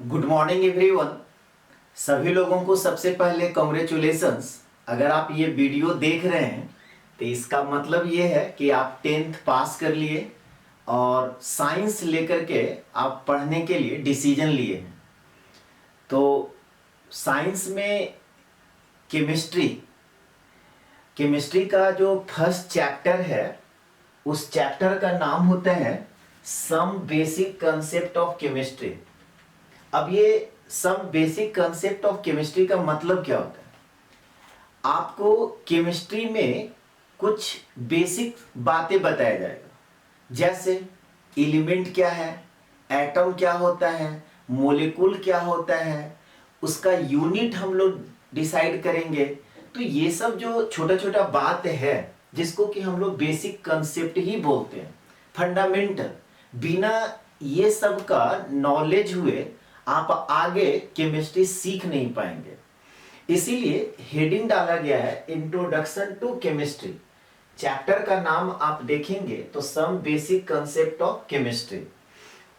Good morning everyone. सभी लोगों को सबसे पहले कॉन्ग्रेचुलेशंस। अगर आप ये वीडियो देख रहे हैं तो इसका मतलब ये है कि आप 10th पास कर लिए और साइंस लेकर के आप पढ़ने के लिए डिसीजन लिए हैं। तो साइंस में केमिस्ट्री केमिस्ट्री का जो फर्स्ट चैप्टर है उस चैप्टर का नाम होता है some basic concept of chemistry. अब ये some basic concept of chemistry का मतलब क्या होता है? आपको केमिस्ट्री में कुछ बेसिक बातें बताया जाएगा, जैसे एलिमेंट क्या है, एटम क्या होता है, मॉलिक्यूल क्या होता है, उसका यूनिट हम लोग डिसाइड करेंगे। तो ये सब जो छोटा छोटा बात है जिसको कि हम लोग बेसिक कंसेप्ट ही बोलते हैं, फंडामेंटल। बिना ये सब का नॉलेज हुए आप आगे केमिस्ट्री सीख नहीं पाएंगे। इसीलिए हेडिंग डाला गया है इंट्रोडक्शन टू केमिस्ट्री। चैप्टर का नाम आप देखेंगे तो some basic concept of chemistry.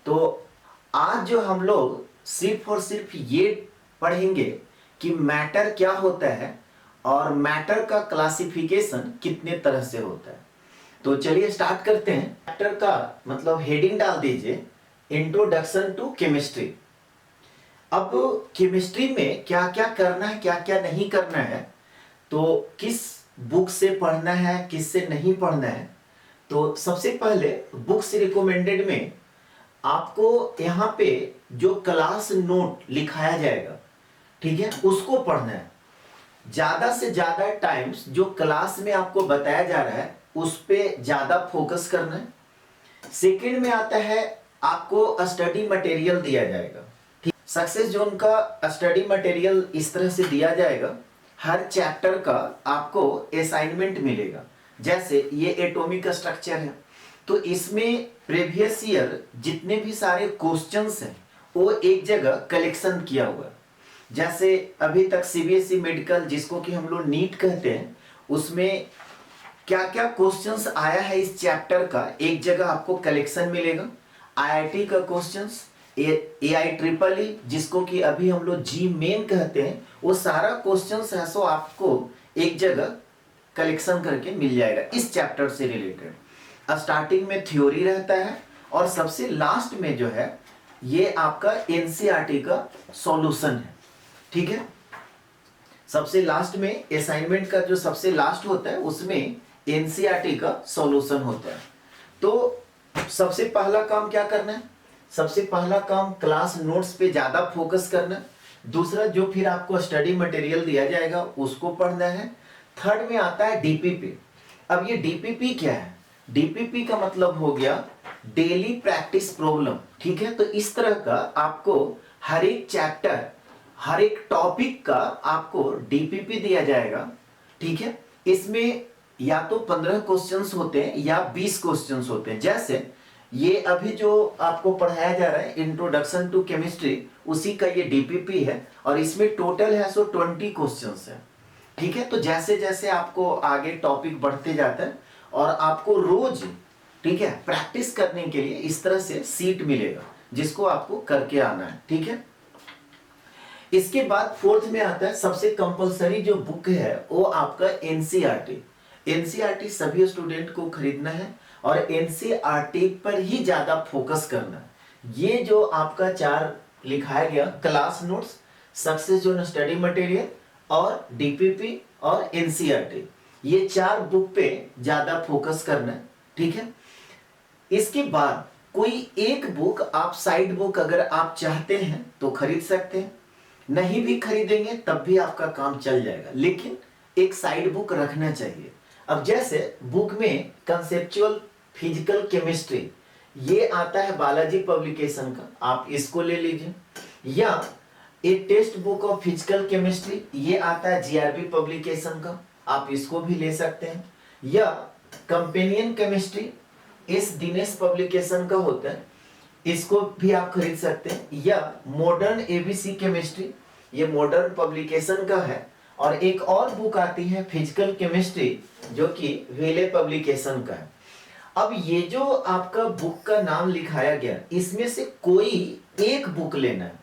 तो आज जो हम लोग सिर्फ और सिर्फ ये पढ़ेंगे कि मैटर क्या होता है और मैटर का क्लासिफिकेशन कितने तरह से होता है। तो चलिए स्टार्ट करते हैं। चैप्टर का मतलब हेडिंग डाल दीजिए इंट्रोडक्शन टू केमिस्ट्री। अब केमिस्ट्री में क्या क्या करना है, क्या क्या नहीं करना है, तो किस बुक से पढ़ना है, किस से नहीं पढ़ना है। तो सबसे पहले बुक्स रिकमेंडेड में आपको यहाँ पे जो क्लास नोट लिखाया जाएगा, ठीक है, उसको पढ़ना है। ज्यादा से ज्यादा टाइम्स जो क्लास में आपको बताया जा रहा है उस पे ज्यादा फोकस करना है। सेकंड में आता है आपको स्टडी मटेरियल दिया जाएगा। सक्सेस जोन का स्टडी मटेरियल इस तरह से दिया जाएगा, हर चैप्टर का आपको असाइनमेंट मिलेगा। जैसे ये एटॉमिक स्ट्रक्चर है तो इसमें प्रीवियस ईयर जितने भी सारे क्वेश्चंस हैं वो एक जगह कलेक्शन किया हुआ है। जैसे अभी तक सीबीएसई मेडिकल जिसको कि हम लोग नीट कहते हैं, उसमें क्या क्या क्वेश्चंस आया है इस चैप्टर का एक जगह आपको कलेक्शन मिलेगा। आईआईटी का क्वेश्चंस, AIEEE जिसको कि अभी हम लोग जी मेन कहते हैं, वो सारा क्वेश्चंस है सो आपको एक जगह कलेक्शन करके मिल जाएगा इस चैप्टर से रिलेटेड। स्टार्टिंग में थ्योरी रहता है और सबसे लास्ट में जो है ये आपका एनसीईआरटी का सॉल्यूशन है, ठीक है। सबसे लास्ट में असाइनमेंट का जो सबसे लास्ट होता है उसमें एनसीईआरटी का सॉल्यूशन होता है। तो सबसे पहला काम क्या करना है? सबसे पहला काम क्लास नोट्स पे ज्यादा फोकस करना। दूसरा जो फिर आपको स्टडी मटेरियल दिया जाएगा उसको पढ़ना है। थर्ड में आता है डीपीपी। अब ये डीपीपी क्या है? डीपीपी का मतलब हो गया डेली प्रैक्टिस प्रॉब्लम, ठीक है। तो इस तरह का आपको हर एक चैप्टर, हर एक टॉपिक का आपको डीपीपी दिया जाएगा, ठीक है। इसमें या तो 15 क्वेश्चंस होते हैं या 20 क्वेश्चंस होते हैं। जैसे ये अभी जो आपको पढ़ाया जा रहा है इंट्रोडक्शन टू केमिस्ट्री, उसी का ये डीपीपी है और इसमें टोटल है सो 20 क्वेश्चंस है, ठीक है। तो जैसे जैसे आपको आगे टॉपिक बढ़ते जाता है और आपको रोज, ठीक है, प्रैक्टिस करने के लिए इस तरह से सीट मिलेगा जिसको आपको करके आना है, ठीक है। इसके बाद फोर्थ में आता है सबसे कंपलसरी जो बुक है वो आपका एनसीईआरटी। एनसीईआरटी सभी स्टूडेंट को खरीदना है और एनसीईआरटी पर ही ज्यादा फोकस करना है। ये जो आपका 4 लिखाया गया class notes, success zone study material और डीपीपी और एनसीईआरटी, ये 4 बुक पे ज्यादा फोकस करना है, ठीक है। इसके बाद कोई एक बुक आप साइड बुक अगर आप चाहते हैं तो खरीद सकते हैं, नहीं भी खरीदेंगे तब भी आपका काम चल जाएगा, लेकिन एक साइड बुक रखना चाहिए। अब जैसे बुक में कंसेप्चुअल फिजिकल केमिस्ट्री ये आता है बालाजी पब्लिकेशन का, आप इसको ले लीजिए। या एक text book of physical chemistry ये आता है जीआरबी पब्लिकेशन का, आप इसको भी ले सकते हैं। या कंपेनियन केमिस्ट्री इस दिनेश पब्लिकेशन का होता है, इसको भी आप खरीद सकते हैं। या मॉडर्न एबीसी केमिस्ट्री, ये मॉडर्न पब्लिकेशन का है। और एक और बुक आती है फिजिकल केमिस्ट्री जो कि वेले पब्लिकेशन का है। अब ये जो आपका बुक का नाम लिखाया गया इसमें से कोई एक बुक लेना है,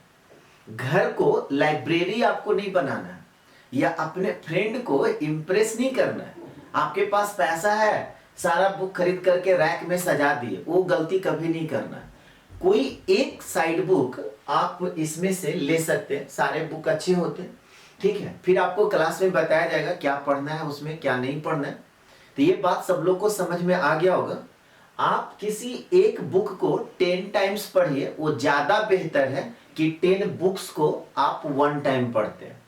घर को लाइब्रेरी आपको नहीं बनाना है, या अपने फ्रेंड को इम्प्रेस नहीं करना है। आपके पास पैसा है, सारा बुक खरीद करके रैक में सजा दिए, वो गलती कभी नहीं करना है। कोई एक साइड बुक आप इसमें से ले सकते हैं, सारे बुक अच्छे होते हैं, ठीक है। फिर आपको क्लास में बताया जाएगा क्या पढ़ना है उसमें, क्या नहीं पढ़ना है। तो ये बात सब लोग को समझ में आ गया होगा। आप किसी एक बुक को 10 टाइम्स पढ़िए, वो ज्यादा बेहतर है कि 10 बुक्स को आप 1 टाइम पढ़ते हैं,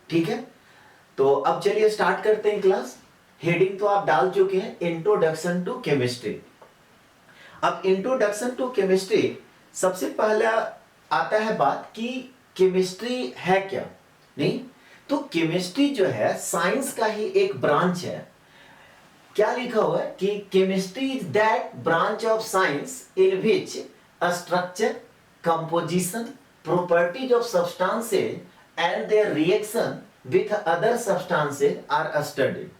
ठीक है। तो अब चलिए स्टार्ट करते हैं क्लास। हेडिंग तो आप डाल चुके हैं, इंट्रोडक्शन टू केमिस्ट्री। अब इंट्रोडक्शन टू केमिस्ट्री सबसे पहला आता है बात कि केमिस्ट्री है क्या। नहीं तो केमिस्ट्री जो है साइंस का ही एक ब्रांच है। क्या लिखा हुआ है कि chemistry is that branch of science in which structure, composition, properties of substances and their reaction with other substances are studied.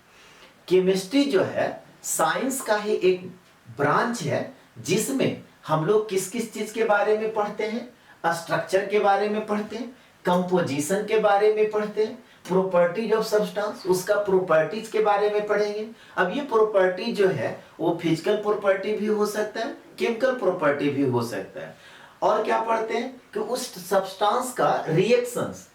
Chemistry जो है साइंस का ही एक ब्रांच है जिसमें हम लोग किस किस चीज के बारे में पढ़ते हैं, स्ट्रक्चर के बारे में पढ़ते हैं, कंपोजिशन के बारे में पढ़ते हैं, प्रॉपर्टीज ऑफ सब्सटेंस उसका प्रॉपर्टीज के बारे में पढ़ेंगे। अब ये प्रॉपर्टी जो है वो फिजिकल प्रॉपर्टी भी हो सकता है, केमिकल प्रॉपर्टी भी हो सकता है। और क्या पढ़ते हैं कि उस सब्सटेंस का रिएक्शंस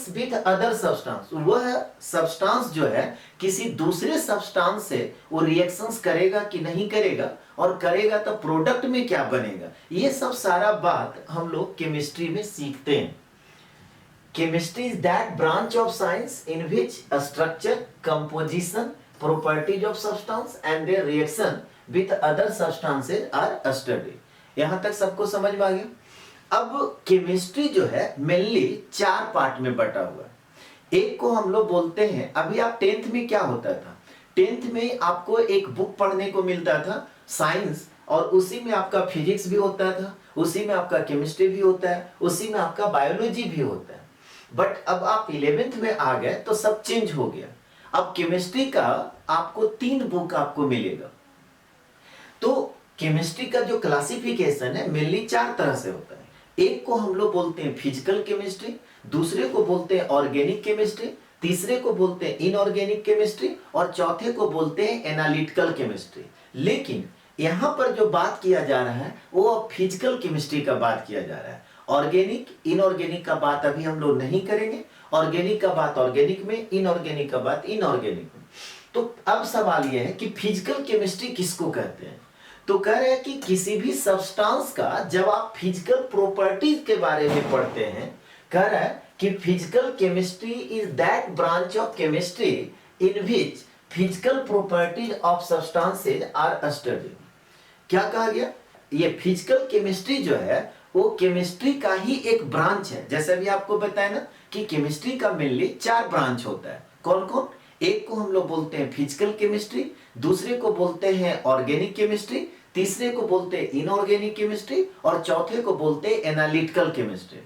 विथ अदर सब्सटेंस, वह सब्सटेंस जो है किसी दूसरे सब्सटेंस से वो रिएक्शंस करेगा कि नहीं करेगा, और करेगा तो प्रोडक्ट में क्या बनेगा। ये सब सारा बात हम लोग केमिस्ट्री में सीखते हैं। Chemistry is that branch of science in which structure, composition, properties of substance and their reaction with other substances are studied. यहां तक सबको समझ में आ गया। अब केमिस्ट्री जो है मेनली 4 पार्ट में बटा हुआ है। एक को हम लोग बोलते हैं, अभी आप 10th में क्या होता था, 10th में आपको एक बुक पढ़ने को मिलता था साइंस, और उसी में आपका फिजिक्स भी होता था, उसी में आपका केमिस्ट्री भी होता है, उसी में आपका बायोलॉजी भी होता है। बट अब आप 11th में आ गए तो सब चेंज हो गया। अब केमिस्ट्री का आपको 3 बुक आपको मिलेगा। तो केमिस्ट्री का जो क्लासिफिकेशन है मेनली 4 तरह से होता है। एक को हम लोग बोलते हैं फिजिकल केमिस्ट्री, दूसरे को बोलते हैं ऑर्गेनिक केमिस्ट्री, तीसरे को बोलते हैं इनऑर्गेनिक केमिस्ट्री, और चौथे को बोलते हैं एनालिटिकल केमिस्ट्री। लेकिन यहां पर जो बात किया जा रहा है वो फिजिकल केमिस्ट्री का बात किया जा रहा है। ऑर्गेनिक इनऑर्गेनिक का बात अभी हम लोग नहीं करेंगे, ऑर्गेनिक का बात ऑर्गेनिक में, इनऑर्गेनिक का बात इनऑर्गेनिक में। तो अब सवाल यह है कि फिजिकल केमिस्ट्री किसको कहते हैं। तो कह रहे हैं कि किसी भी सब्सटेंस का जब आप फिजिकल प्रॉपर्टीज के बारे में पढ़ते हैं, कह रहा है कि physical chemistry is that branch of chemistry in which physical properties of substances are studied. क्या कहा गया, ये फिजिकल केमिस्ट्री जो है वो केमिस्ट्री का ही एक ब्रांच है। जैसे भी आपको बताया ना कि केमिस्ट्री का मेनली 4 ब्रांच होता है। कौन कौन, एक को हम लोग बोलते हैं फिजिकल केमिस्ट्री, दूसरे को बोलते हैं ऑर्गेनिक केमिस्ट्री, तीसरे को बोलते हैं इनऑर्गेनिक केमिस्ट्री, और चौथे को बोलते हैं एनालिटिकल केमिस्ट्री।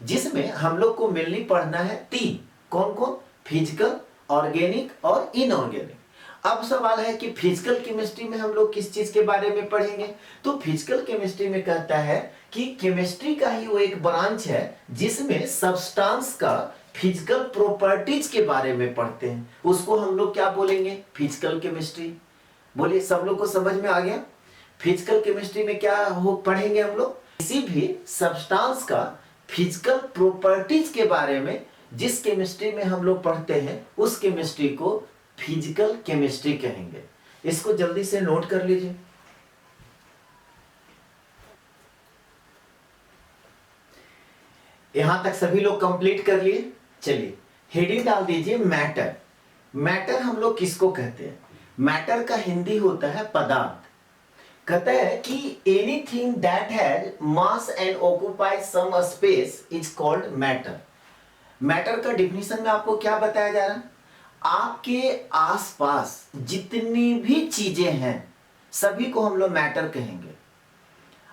जिसमें हम लोग को मेनली पढ़ना है 3, कौन कौन, फिजिकल, ऑर्गेनिक और इनऑर्गेनिक। अब सवाल है कि फिजिकल केमिस्ट्री में हम लोग किस चीज के बारे में पढ़ेंगे। तो फिजिकल केमिस्ट्री में कहता है कि केमिस्ट्री का ही वो एक ब्रांच है जिसमें सब्सटेंस का फिजिकल प्रॉपर्टीज के बारे में पढ़ते हैं, उसको हम लोग क्या बोलेंगे, फिजिकल केमिस्ट्री। बोलिए, सब लोग को समझ में आ गया। फिजिकल केमिस्ट्री में क्या हो पढ़ेंगे हम लोग, किसी भी सब्सटेंस का फिजिकल प्रॉपर्टीज के बारे में जिस केमिस्ट्री में हम लोग पढ़ते हैं उस केमिस्ट्री को फिजिकल केमिस्ट्री कहेंगे। इसको जल्दी से नोट कर लीजिए। यहां तक सभी लोग कंप्लीट कर लिए। चलिए हेडिंग डाल दीजिए मैटर। मैटर हम लोग किसको कहते हैं, मैटर का हिंदी होता है पदार्थ। कहता है कि anything that has mass and occupies some space is called matter. Matter का डिफिनीशन में आपको क्या बताया जा रहा है, आपके आसपास जितनी भी चीजें हैं सभी को हम लोग मैटर कहेंगे।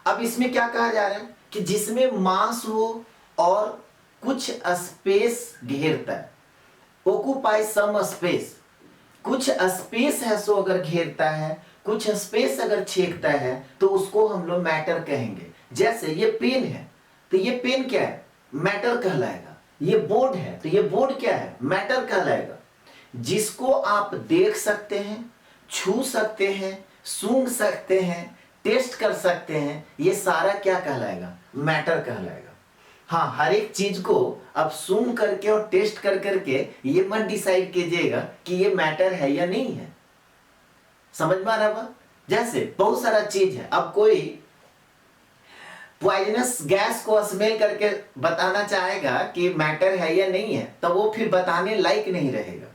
अब इसमें क्या कहा जा रहा है कि जिसमें मास हो और कुछ स्पेस घेरता है, ऑक्यूपाई सम स्पेस, कुछ स्पेस है सो अगर घेरता है, कुछ स्पेस अगर छेकता है तो उसको हम लोग मैटर कहेंगे। जैसे ये पेन है, तो ये पेन क्या है, मैटर कहलाएगा। ये बोर्ड है तो ये बोर्ड क्या है, मैटर कहलाएगा। जिसको आप देख सकते हैं, छू सकते हैं, सूंघ सकते हैं, टेस्ट कर सकते हैं, ये सारा क्या कहलाएगा, मैटर कहलाएगा। हाँ, हर एक चीज को आप सूंघ करके और टेस्ट कर करके ये मत डिसाइड कीजिएगा कि ये मैटर है या नहीं है। समझ में आ रहा बात? जैसे बहुत सारा चीज है, अब कोई पॉइजनस गैस को स्मेल करके बताना चाहेगा कि मैटर है या नहीं है, तो वो फिर बताने लायक नहीं रहेगा।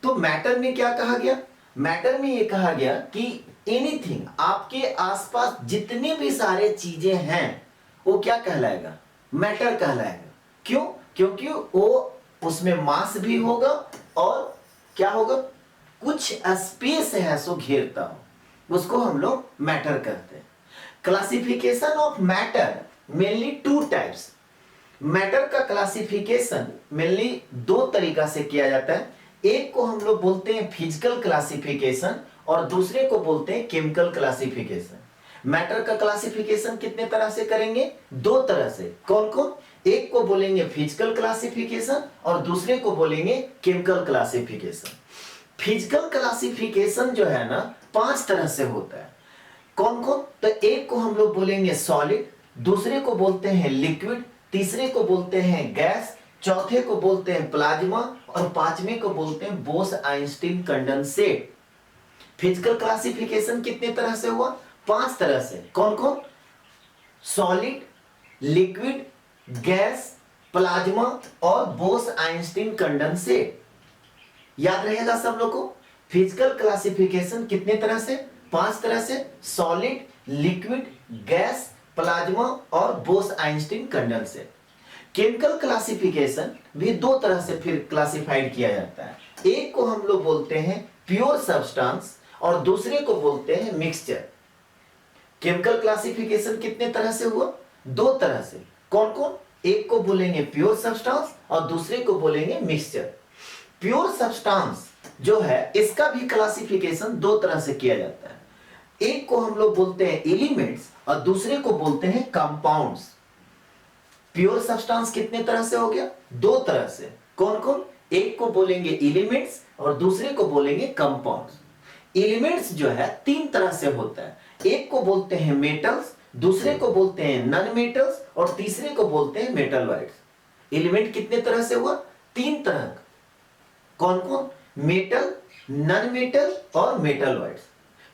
तो मैटर में क्या कहा गया, मैटर में ये कहा गया कि एनीथिंग, आपके आसपास जितने भी सारे चीजें हैं वो क्या कहलाएगा, मैटर कहलाएगा। क्यों? क्योंकि वो उसमें मास भी होगा और क्या होगा, कुछ स्पेस है सो घेरता हो, उसको हम लोग मैटर कहते हैं। Classification of matter mainly two types. Matter का क्लासिफिकेशन मेनली दो तरीका से किया जाता है। एक को हम लोग बोलते हैं फिजिकल क्लासिफिकेशन और दूसरे को बोलते हैं केमिकल क्लासिफिकेशन। मैटर का क्लासिफिकेशन कितने तरह से करेंगे, दो तरह से। कौन कौन? एक को बोलेंगे फिजिकल क्लासिफिकेशन और दूसरे को बोलेंगे केमिकल क्लासिफिकेशन। फिजिकल क्लासिफिकेशन जो है ना 5 तरह से होता है। कौन कौन? तो एक को हम लोग बोलेंगे सॉलिड, दूसरे को बोलते हैं लिक्विड, तीसरे को बोलते हैं गैस, चौथे को बोलते हैं प्लाज्मा और पांचवें को बोलते हैं बोस-आइंस्टीन कंडेंसेट। फिजिकल क्लासिफिकेशन कितने तरह से हुआ, 5 तरह से। कौन कौन? सॉलिड, लिक्विड, गैस, प्लाज्मा और बोस-आइंस्टीन कंडेंसेट। याद रहेगा सब लोग को। फिजिकल क्लासिफिकेशन कितने तरह से, 5 तरह से, सॉलिड, लिक्विड, गैस, प्लाज्मा और बोस-आइंस्टीन कंडेंसेट। केमिकल क्लासिफिकेशन भी 2 तरह से फिर क्लासिफाइड किया जाता है। एक को हम लोग बोलते हैं प्योर सब्सटेंस और दूसरे को बोलते हैं मिक्सचर। केमिकल क्लासिफिकेशन कितने तरह से हुआ, 2 तरह से। कौन कौन? एक को बोलेंगे प्योर सब्सटेंस और दूसरे को बोलेंगे मिक्सचर। प्योर सब्सटेंस जो है इसका भी क्लासिफिकेशन 2 तरह से किया जाता है। एक को हम लोग बोलते हैं एलिमेंट्स और दूसरे को बोलते हैं कंपाउंड्स। प्योर सब्सटेंस कितने तरह से हो गया, 2 तरह से। कौन कौन? एक को बोलेंगे एलिमेंट्स और दूसरे को बोलेंगे कंपाउंड्स। एलिमेंट्स जो है 3 तरह से होता है। एक को बोलते हैं मेटल्स, दूसरे को बोलते हैं नॉन मेटल्स और तीसरे को बोलते हैं मेटलॉइड्स। एलिमेंट कितने तरह से हुआ, 3 तरह का। कौन कौन? मेटल, नॉन मेटल और मेटलॉइड्स।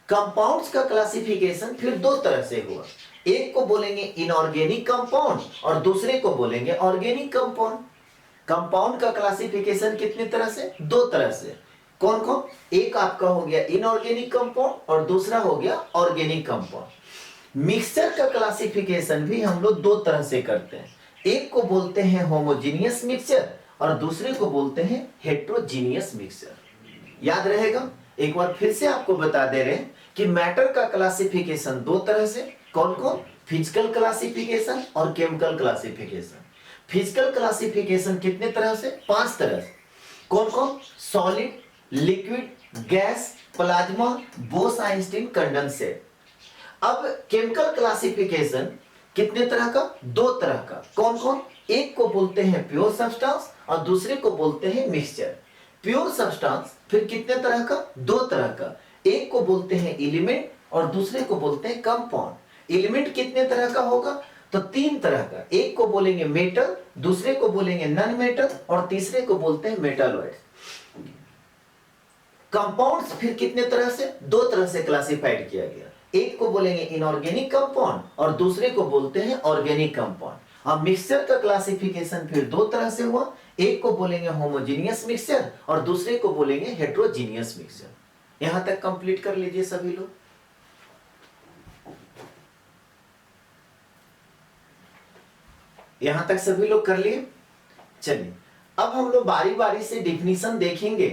कंपाउंड्स का क्लासिफिकेशन फिर 2 तरह से हुआ। एक को बोलेंगे इनऑर्गेनिक कंपाउंड और दूसरे को बोलेंगे ऑर्गेनिक कंपाउंड। कंपाउंड का क्लासिफिकेशन कितने तरह से, 2 तरह से। कौन कौन? एक आपका हो गया इनऑर्गेनिक कंपाउंड और दूसरा हो गया ऑर्गेनिक कंपाउंड। मिक्सचर का क्लासिफिकेशन भी हम लोग 2 तरह से करते हैं। एक को बोलते हैं होमोजीनियस मिक्सचर और दूसरे को बोलते हैं हेट्रोजीनियस मिक्सचर। याद रहेगा। एक बार फिर से आपको बता दे रहे हैं कि मैटर का क्लासिफिकेशन 2 तरह से। कौन कौन? फिजिकल क्लासिफिकेशन और केमिकल क्लासिफिकेशन। फिजिकल क्लासिफिकेशन कितने तरह से, 5 तरह से। कौन कौन? Solid, liquid, gas, plasma, Bose-Einstein condensate. अब केमिकल क्लासिफिकेशन कितने तरह का, 2 तरह का। कौन कौन? एक को बोलते हैं प्योर सब्सटेंस और दूसरे को बोलते हैं मिक्सचर। प्योर सब्सटेंस फिर कितने तरह का, 2 तरह का। एक को बोलते हैं एलिमेंट और दूसरे को बोलते हैं कंपाउंड। एलिमेंट कितने तरह का होगा, तो 3 तरह का। एक को बोलेंगे मेटल, दूसरे को बोलेंगे नॉन मेटल और तीसरे को बोलते हैं मेटलॉइड्स। कंपाउंड्स फिर कितने तरह से, 2 तरह से क्लासिफाइड किया गया। एक को बोलेंगे इनऑर्गेनिक कंपाउंड और दूसरे को बोलते हैं ऑर्गेनिक कंपाउंड। अब मिक्सचर का क्लासिफिकेशन फिर 2 तरह से हुआ। एक को बोलेंगे होमोजीनियस मिक्सचर और दूसरे को बोलेंगे हेट्रोजीनियस मिक्सचर। यहां तक कंप्लीट कर लीजिए सभी लोग। यहां तक सभी लोग कर लिए। चलिए अब हम लोग बारी बारी से डिफिनीशन देखेंगे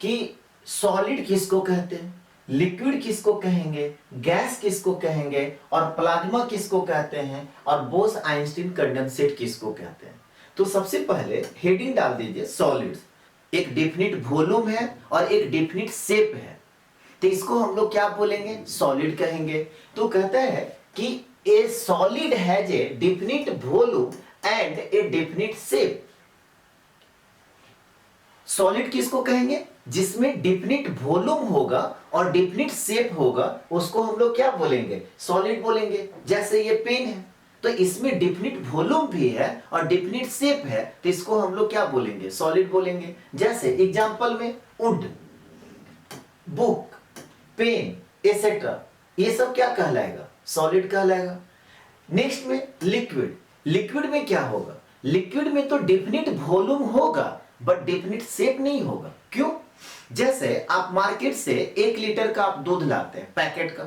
कि सॉलिड किसको कहते हैं, लिक्विड किसको कहेंगे, गैस किसको कहेंगे और प्लाज्मा किसको कहते हैं और बोस-आइंस्टीन कंडेंसेट किसको कहते हैं। तो सबसे पहले हेडिंग डाल दीजिए सॉलिड्स। एक डेफिनिट वॉल्यूम है और एक डेफिनिट शेप है, तो इसको हम लोग क्या बोलेंगे, सॉलिड कहेंगे। तो कहता है कि ए solid has a definite volume and A definite shape. Solid किसको कहेंगे? जिसमें डेफिनिट वॉल्यूम होगा और डेफिनिट शेप होगा, उसको हम लोग क्या बोलेंगे? सॉलिड बोलेंगे। जैसे ये पेन है, तो इसमें डेफिनिट वॉल्यूम भी है और डेफिनिट शेप है, तो इसको हम लोग क्या बोलेंगे? सॉलिड बोलेंगे। जैसे एग्जांपल में वुड, बुक, पेन एसेट्रा, ये सब क्या कहलाएगा? सॉलिड कहलाएगा। नेक्स्ट में लिक्विड। लिक्विड में क्या होगा? लिक्विड में तो डेफिनिट वॉल्यूम होगा बट डेफिनिट शेप नहीं होगा। क्यों? जैसे आप मार्केट से 1 लीटर का आप दूध लाते हैं पैकेट का,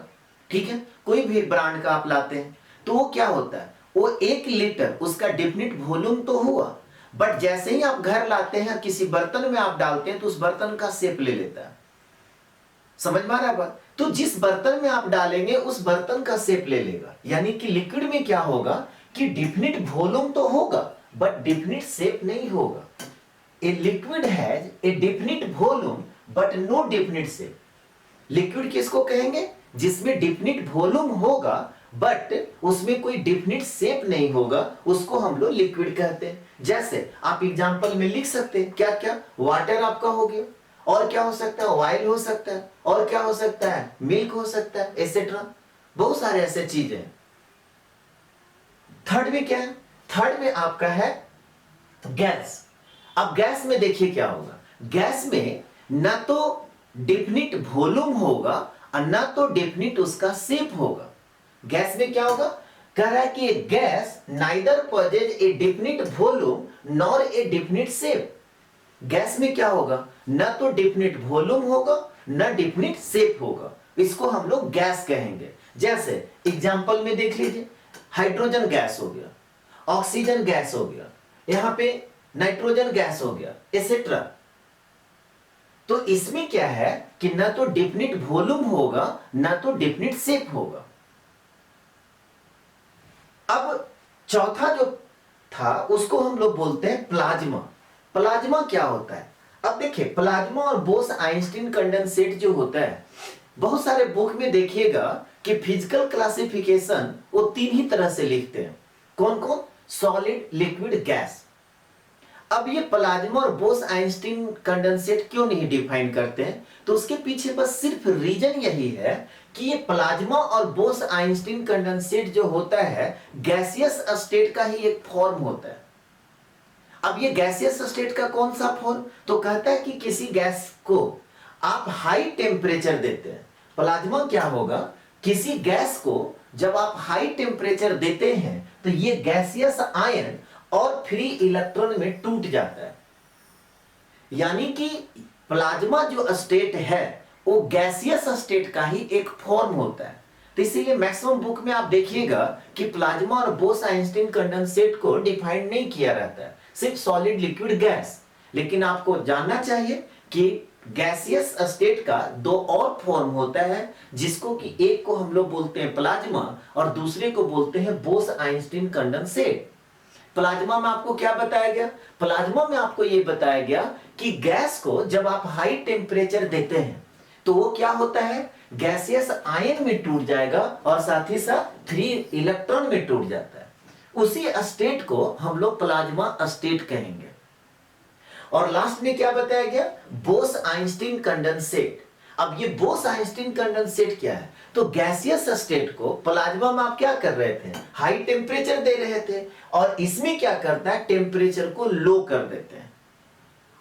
ठीक है, कोई भी ब्रांड का आप लाते हैं, तो वो क्या होता है? वो 1 लीटर उसका डेफिनिट वॉल्यूम तो हुआ, बट जैसे ही आप घर लाते हैं किसी बर्तन में आप डालते हैं तो उस बर्तन का शेप ले लेता है। समझ में आ रहा है बात? तो जिस बर्तन में आप डालेंगे उस बर्तन का शेप ले लेगा। यानी कि लिक्विड में क्या होगा कि डेफिनिट वॉल्यूम तो होगा बट डेफिनिट शेप नहीं होगा। A liquid has a definite volume but no definite shape. Liquid किसको कहेंगे? जिसमें डेफिनिट वॉल्यूम होगा बट उसमें कोई डेफिनिट शेप नहीं होगा, उसको हम लोग लिक्विड कहते हैं। जैसे आप एग्जांपल में लिख सकते हैं क्या क्या? वाटर आपका हो गया, और क्या हो सकता है? ऑयल हो सकता है, और क्या हो सकता है? मिल्क हो सकता है, एसेट्रा। बहुत सारे ऐसे चीजें हैं। थर्ड में क्या है? थर्ड में आपका है गैस। अब गैस में देखिए क्या होगा? गैस में ना तो डेफिनिट वॉल्यूम होगा और ना तो डेफिनिट उसका शेप होगा। गैस में क्या होगा? कह रहा है कि gas neither possesses a definite volume nor a definite shape. Gas में क्या होगा? ना तो डेफिनिट वॉल्यूम होगा ना डेफिनिट शेप होगा, इसको हम लोग गैस कहेंगे। जैसे एग्जांपल में देख लीजिए, हाइड्रोजन गैस हो गया, ऑक्सीजन गैस हो गया, यहां पे नाइट्रोजन गैस हो गया, एसेट्रा। तो इसमें क्या है कि ना तो डेफिनिट वॉल्यूम होगा ना तो डेफिनिट शेप होगा। अब चौथा जो था उसको हम लोग बोलते हैं प्लाज्मा। प्लाज्मा क्या होता है? अब देखिए, प्लाज्मा और बोस आइंस्टीन कंडेंसेट जो होता है, बहुत सारे बुक में देखिएगा कि फिजिकल क्लासिफिकेशन वो 3 ही तरह से लिखते हैं। कौन कौन? Solid, liquid, gas. अब ये प्लाज्मा और बोस आइंस्टीन कंडेंसेट क्यों नहीं डिफाइन करते हैं? तो उसके पीछे बस सिर्फ रीजन यही है कि ये प्लाज्मा और बोस आइंस्टीन कंडेंसेट जो होता है गैसियस स्टेट का ही एक फॉर्म होता है। अब ये गैसियस स्टेट का कौन सा फॉर्म? तो कहता है कि किसी गैस को आप हाई टेम्परेचर देते हैं। प्लाज्मा क्या होगा? किसी गैस को जब आप हाई टेम्परेचर देते हैं तो ये गैसियस आयन और फ्री इलेक्ट्रॉन में टूट जाता है। यानी कि प्लाज्मा जो स्टेट है वो गैसियस स्टेट का ही एक फॉर्म होता है। तो इसीलिए मैक्सिमम बुक में आप देखिएगा कि प्लाज्मा और बोस आइंस्टीन कंडेंसेट को डिफाइन नहीं किया रहता है, सिर्फ सॉलिड, लिक्विड, गैस। लेकिन आपको जानना चाहिए कि गैसियस स्टेट का 2 और फॉर्म होता है, जिसको कि एक को हम लोग बोलते हैं प्लाज्मा और दूसरे को बोलते हैं बोस आइंस्टीन कंडेंसेट। प्लाज्मा में आपको क्या बताया गया? प्लाज्मा में आपको यह बताया गया कि गैस को जब आप हाई टेम्परेचर देते हैं तो वो क्या होता है? गैसियस आयन में टूट जाएगा और साथ ही साथ फ्री इलेक्ट्रॉन में टूट जाता है। उसी स्टेट को हम लोग प्लाज्मा स्टेट कहेंगे। और लास्ट में क्या बताया गया? Bose Einstein condensate. अब ये बोस आइंस्टीन कंडेंसेट क्या है? तो गैसियस स्टेट को प्लाज्मा में आप क्या कर रहे थे? हाई टेम्परेचर दे रहे थे, और इसमें क्या करता है? टेम्परेचर को लो कर देते हैं।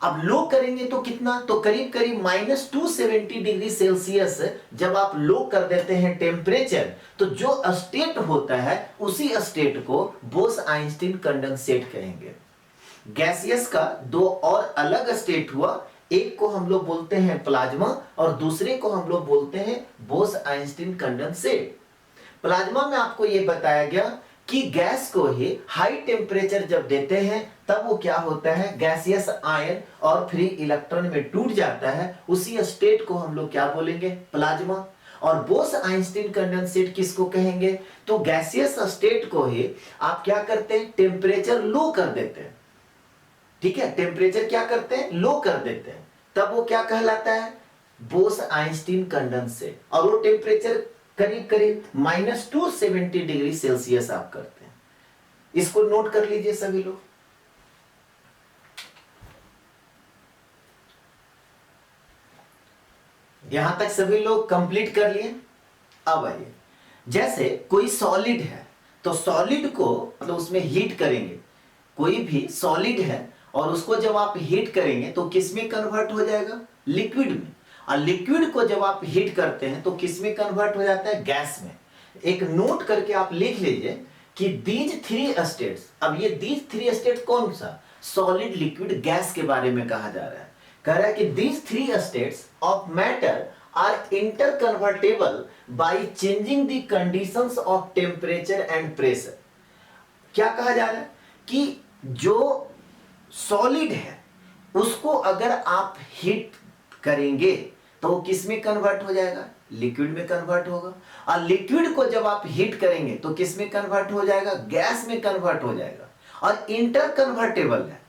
अब लो करेंगे तो कितना? तो करीब करीब -270 डिग्री सेल्सियस जब आप लो कर देते हैं टेम्परेचर, तो जो स्टेट होता है उसी स्टेट को बोस आइंस्टीन कंडेंसेट कहेंगे। गैसियस का 2 और अलग स्टेट हुआ, एक को हम लोग बोलते हैं प्लाज्मा और दूसरे को हम लोग बोलते हैं बोस आइंस्टीन कंडेंसेट। प्लाज्मा में आपको यह बताया गया कि गैस को ही हाई टेम्परेचर जब देते हैं तब वो क्या होता है? गैसियस आयन और फ्री इलेक्ट्रॉन में टूट जाता है। उसी स्टेट को हम लोग क्या बोलेंगे? प्लाज्मा। और बोस आइंस्टीन कंडेंसेट किसको कहेंगे? तो गैसियस स्टेट को ही आप क्या करते हैं? टेम्परेचर लो कर देते हैं। ठीक है, टेम्परेचर क्या करते हैं? लो कर देते हैं, तब वो क्या कहलाता है? Bose Einstein condensate. और वो टेम्परेचर करीब करीब -270 डिग्री सेल्सियस आप करते हैं। इसको नोट कर लीजिए सभी लोग। यहां तक सभी लोग कंप्लीट कर लिए। अब आइए, जैसे कोई सॉलिड है तो सॉलिड को मतलब उसमें हीट करेंगे, कोई भी सॉलिड है और उसको जब आप हीट करेंगे तो किस में कन्वर्ट हो जाएगा, लिक्विड में। और लिक्विड को जब आप हीट करते हैं तो किस में कन्वर्ट हो जाता है, गैस में। एक नोट करके आप लिख लीजिए कि दीज थ्री स्टेट्स, अब ये दीज थ्री स्टेट कौन सा, सॉलिड लिक्विड गैस के बारे में कहा जा रहा है। कह रहा है कि these three states of matter are interconvertible by changing the conditions of temperature and pressure. क्या कहा जा रहा है कि जो सॉलिड है उसको अगर आप हीट करेंगे तो वो किस में कन्वर्ट हो जाएगा, लिक्विड में कन्वर्ट होगा। और लिक्विड को जब आप हीट करेंगे तो किस में कन्वर्ट हो जाएगा, गैस में कन्वर्ट हो जाएगा। और इंटर कन्वर्टेबल है,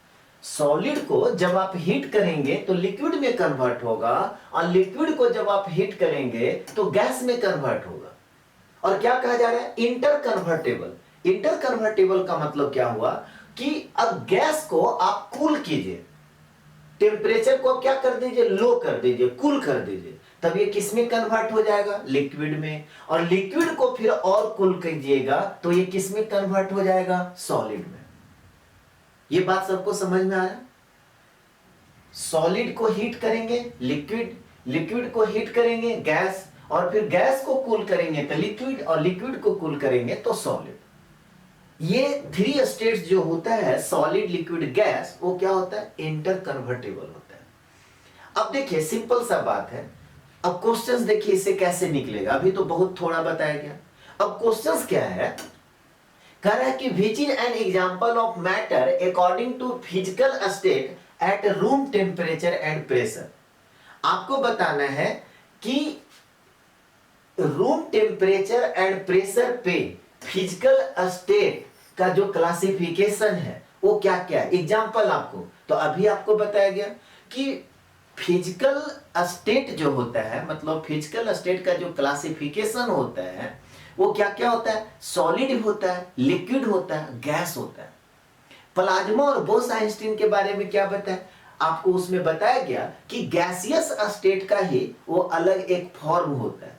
सॉलिड को जब आप हीट करेंगे तो लिक्विड में कन्वर्ट होगा और लिक्विड को जब आप हीट करेंगे तो गैस में कन्वर्ट होगा। और क्या कहा जा रहा है, इंटर कन्वर्टेबल। इंटर कन्वर्टेबल का मतलब क्या हुआ कि अब गैस को आप कूल कीजिए, टेम्परेचर को क्या कर दीजिए, लो कर दीजिए, कूल कर दीजिए, तब ये किस में कन्वर्ट हो जाएगा, लिक्विड में। और लिक्विड को फिर और कूल कीजिएगा तो ये किस में कन्वर्ट हो जाएगा, सॉलिड में। ये बात सबको समझ में आ रहा है। सॉलिड को हीट करेंगे लिक्विड, लिक्विड को हीट करेंगे गैस, और फिर गैस को कूल करेंगे तो लिक्विड, और लिक्विड को कूल करेंगे तो सॉलिड। ये थ्री स्टेट्स जो होता है सॉलिड लिक्विड गैस, वो क्या होता है, इंटर कन्वर्टेबल होता है। अब देखिए सिंपल सा बात है। अब क्वेश्चंस देखिए इससे कैसे निकलेगा, अभी तो बहुत थोड़ा बताया गया। अब क्वेश्चंस क्या है, कह रहा है कि which is an example of matter according to physical state at room temperature and pressure. आपको बताना है कि रूम टेम्परेचर एंड प्रेशर पे फिजिकल स्टेट का जो क्लासिफिकेशन है वो क्या क्या है, एग्जांपल आपको। तो अभी आपको बताया गया कि फिजिकल स्टेट जो होता है, मतलब फिजिकल स्टेट का जो क्लासिफिकेशन होता है वो क्या क्या होता है, सॉलिड होता है, लिक्विड होता है, गैस होता है। प्लाज्मा और बोस-आइंस्टीन के बारे में क्या बताया आपको, उसमें बताया गया कि गैसियस स्टेट का ही वो अलग एक फॉर्म होता है।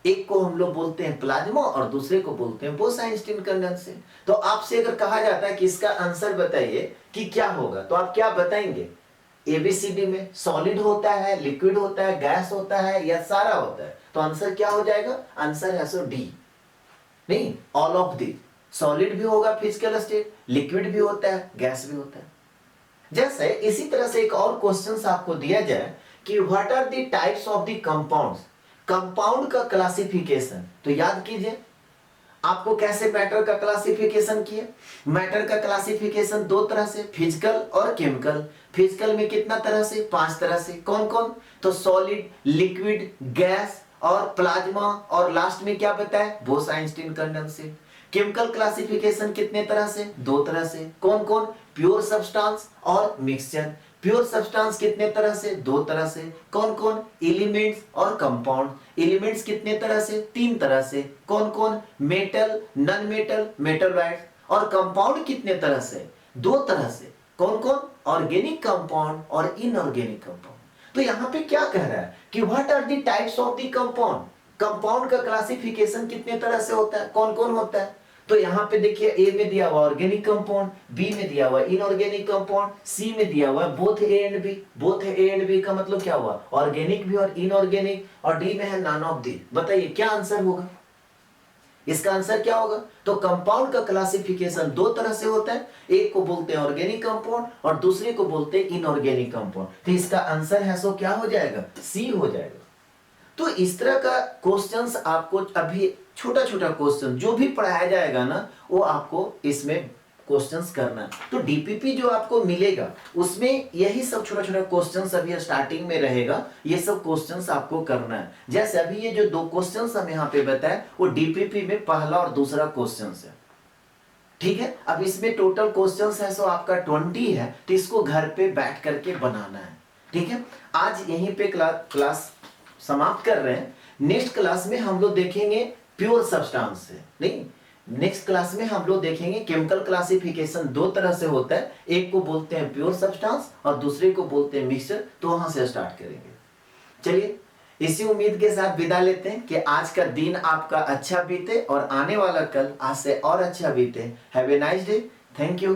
एक को हम लोग बोलते हैं प्लाज्मा और दूसरे को बोलते हैं बोस-आइंस्टीन कंडेंसेट। तो आपसे अगर कहा जाता है कि इसका आंसर बताइए कि क्या होगा, तो आप क्या बताएंगे, एबीसीडी में सॉलिड होता है, लिक्विड होता है, गैस होता है या सारा होता है। तो आंसर क्या हो जाएगा, आंसर है सो डी, नहीं ऑल ऑफ दी। सॉलिड भी होगा फिजिकल स्टेट, लिक्विड भी होता है, गैस भी होता है। जैसे इसी तरह से एक और क्वेश्चन आपको दिया जाए कि what are the types of the compounds, compound का क्लासिफिकेशन। तो याद कीजिए आपको कैसे मैटर का क्लासिफिकेशन किया। मैटर का क्लासिफिकेशन दो तरह से, फिजिकल और केमिकल। फिजिकल में कितना तरह से, 5 तरह से। कौन कौन, तो सॉलिड, लिक्विड, गैस और प्लाज्मा, और लास्ट में क्या बताया, बोस-आइंस्टीन कंडेंसेट। केमिकल क्लासिफिकेशन कितने तरह से, 2 तरह से। कौन कौन, प्योर सब्सटेंस और मिक्सचर। प्योर सब्सटेंस कितने तरह से, 2 तरह से। कौन कौन, एलिमेंट्स और कंपाउंड। एलिमेंट्स कितने तरह से, 3 तरह से। कौन कौन, मेटल, नॉन मेटल, मेटलॉइड्स। और कंपाउंड कितने तरह से, 2 तरह से। कौन कौन, ऑर्गेनिक कंपाउंड और इनऑर्गेनिक कंपाउंड। तो यहां पे क्या कह रहा है कि what are the types of the compound, compound का क्लासिफिकेशन कितने तरह से होता है, कौन कौन होता है। तो यहां पे देखिए ए में दिया हुआ ऑर्गेनिक कंपाउंड, बी में दिया हुआ इनऑर्गेनिक कंपाउंड, सी में दिया हुआ both A and B. Both A and B का मतलब क्या हुआ, ऑर्गेनिक भी और इनऑर्गेनिक, और डी में है नॉन ऑफ दी। बताइए क्या आंसर होगा, इसका आंसर क्या होगा। तो कंपाउंड का क्लासिफिकेशन 2 तरह से होता है, एक को बोलते हैं ऑर्गेनिक कंपाउंड और दूसरे को बोलते हैं इनऑर्गेनिक कंपाउंड। तो इसका आंसर है सो क्या हो जाएगा, सी हो जाएगा। तो इस तरह का क्वेश्चंस आपको अभी छोटा छोटा क्वेश्चन जो भी पढ़ाया जाएगा ना, वो आपको इसमें क्वेश्चंस करना है। तो डीपीपी जो आपको मिलेगा उसमें यही सब छोटा छोटा क्वेश्चंस अभी स्टार्टिंग में रहेगा, ये सब क्वेश्चंस आपको करना है। जैसे अभी ये जो 2 क्वेश्चंस हम यहाँ पे बताए वो डीपीपी में पहला और दूसरा क्वेश्चन है, ठीक है। अब इसमें टोटल क्वेश्चंस है सो आपका 20 है, तो इसको घर पे बैठ करके बनाना है, ठीक है। आज यहीं पे क्लास समाप्त कर रहे हैं। नेक्स्ट क्लास में हम लोग देखेंगे प्योर सब्सटेंस से, नहीं नेक्स्ट क्लास में हम लोग देखेंगे केमिकल क्लासिफिकेशन दो तरह से होता है, एक को बोलते हैं प्योर सब्सटेंस और दूसरे को बोलते हैं मिक्सचर। तो वहां से स्टार्ट करेंगे। चलिए इसी उम्मीद के साथ विदा लेते हैं कि आज का दिन आपका अच्छा बीते और आने वाला कल आज से और अच्छा बीते। Have a nice day. Thank you.